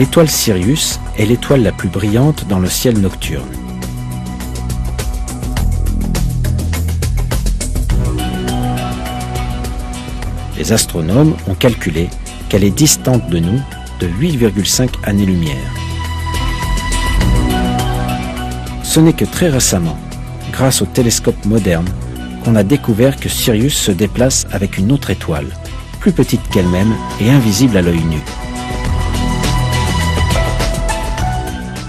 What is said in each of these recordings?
L'étoile Sirius est l'étoile la plus brillante dans le ciel nocturne. Les astronomes ont calculé qu'elle est distante de nous de 8,5 années-lumière. Ce n'est que très récemment, grâce aux télescopes modernes, qu'on a découvert que Sirius se déplace avec une autre étoile, plus petite qu'elle-même et invisible à l'œil nu.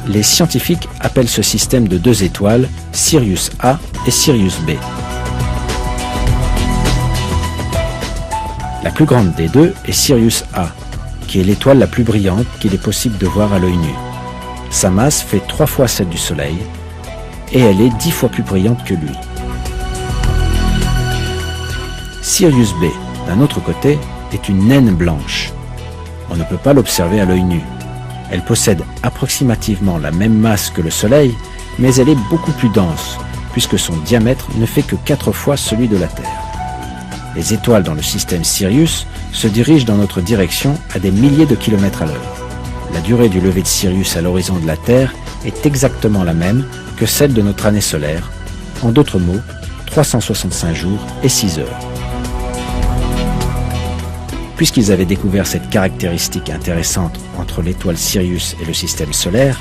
Les scientifiques appellent ce système de deux étoiles Sirius A et Sirius B. La plus grande des deux est Sirius A, qui est l'étoile la plus brillante qu'il est possible de voir à l'œil nu. Sa masse fait 3 fois celle du Soleil et elle est 10 fois plus brillante que lui. Sirius B, d'un autre côté, est une naine blanche. On ne peut pas l'observer à l'œil nu. Elle possède approximativement la même masse que le Soleil, mais elle est beaucoup plus dense, puisque son diamètre ne fait que 4 fois celui de la Terre. Les étoiles dans le système Sirius se dirigent dans notre direction à des milliers de kilomètres à l'heure. La durée du lever de Sirius à l'horizon de la Terre est exactement la même que celle de notre année solaire, en d'autres mots, 365 jours et 6 heures. Puisqu'ils avaient découvert cette caractéristique intéressante entre l'étoile Sirius et le système solaire,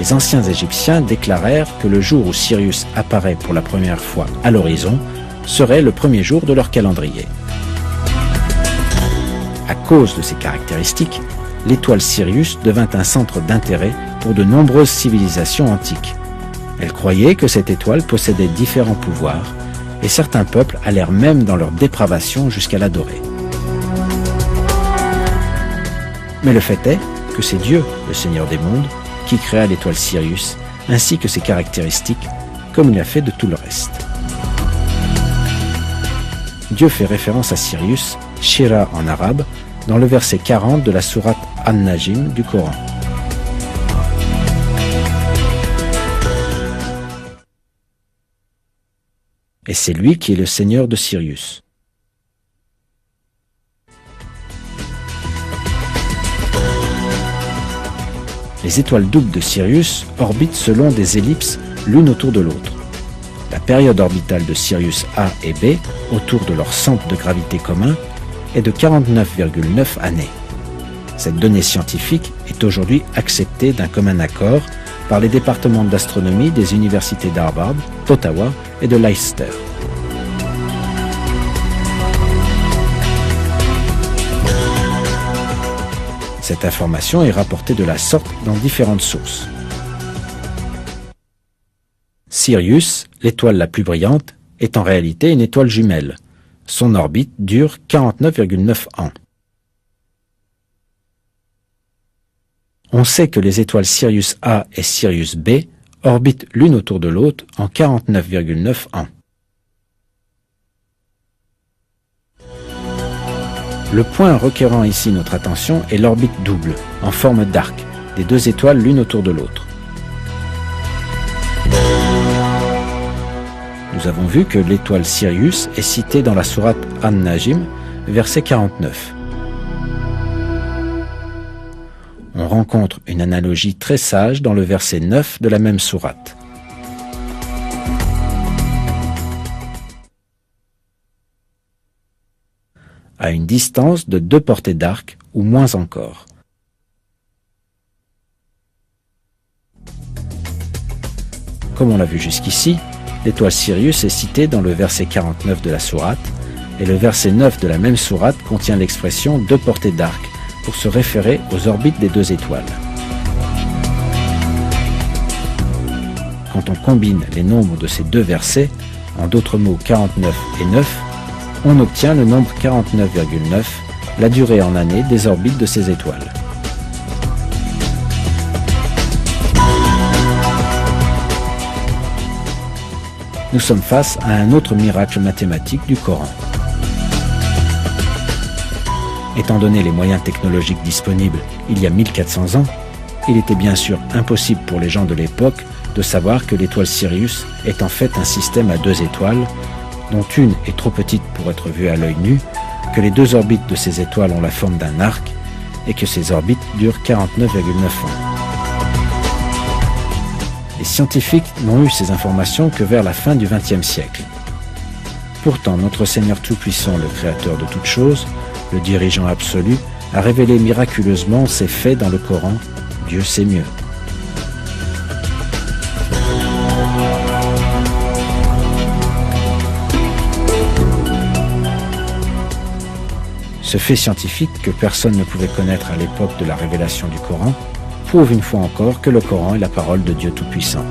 les anciens Égyptiens déclarèrent que le jour où Sirius apparaît pour la première fois à l'horizon serait le premier jour de leur calendrier. À cause de ces caractéristiques, l'étoile Sirius devint un centre d'intérêt pour de nombreuses civilisations antiques. Elles croyaient que cette étoile possédait différents pouvoirs et certains peuples allèrent même dans leur dépravation jusqu'à l'adorer. Mais le fait est que c'est Dieu, le Seigneur des mondes, qui créa l'étoile Sirius, ainsi que ses caractéristiques, comme il a fait de tout le reste. Dieu fait référence à Sirius, Shira en arabe, dans le verset 40 de la sourate An-Najm du Coran. Et c'est lui qui est le Seigneur de Sirius. Les étoiles doubles de Sirius orbitent selon des ellipses l'une autour de l'autre. La période orbitale de Sirius A et B, autour de leur centre de gravité commun, est de 49,9 années. Cette donnée scientifique est aujourd'hui acceptée d'un commun accord par les départements d'astronomie des universités d'Harvard, d'Ottawa et de Leicester. Cette information est rapportée de la sorte dans différentes sources. Sirius, l'étoile la plus brillante, est en réalité une étoile jumelle. Son orbite dure 49,9 ans. On sait que les étoiles Sirius A et Sirius B orbitent l'une autour de l'autre en 49,9 ans. Le point requérant ici notre attention est l'orbite double, en forme d'arc, des deux étoiles l'une autour de l'autre. Nous avons vu que l'étoile Sirius est citée dans la sourate An-Najm, verset 49. On rencontre une analogie très sage dans le verset 9 de la même sourate. À une distance de 2 portées d'arc ou moins encore. Comme on l'a vu jusqu'ici, l'étoile Sirius est citée dans le verset 49 de la sourate et le verset 9 de la même sourate contient l'expression 2 portées d'arc pour se référer aux orbites des deux étoiles. Quand on combine les nombres de ces deux versets, en d'autres mots 49 et 9, on obtient le nombre 49,9, la durée en années des orbites de ces étoiles. Nous sommes face à un autre miracle mathématique du Coran. Étant donné les moyens technologiques disponibles il y a 1400 ans, il était bien sûr impossible pour les gens de l'époque de savoir que l'étoile Sirius est en fait un système à 2 étoiles, dont une est trop petite pour être vue à l'œil nu, que les 2 orbites de ces étoiles ont la forme d'un arc, et que ses orbites durent 49,9 ans. Les scientifiques n'ont eu ces informations que vers la fin du XXe siècle. Pourtant, notre Seigneur Tout-Puissant, le Créateur de toutes choses, le dirigeant absolu, a révélé miraculeusement ces faits dans le Coran. Dieu sait mieux. Ce fait scientifique que personne ne pouvait connaître à l'époque de la révélation du Coran prouve une fois encore que le Coran est la parole de Dieu Tout-Puissant.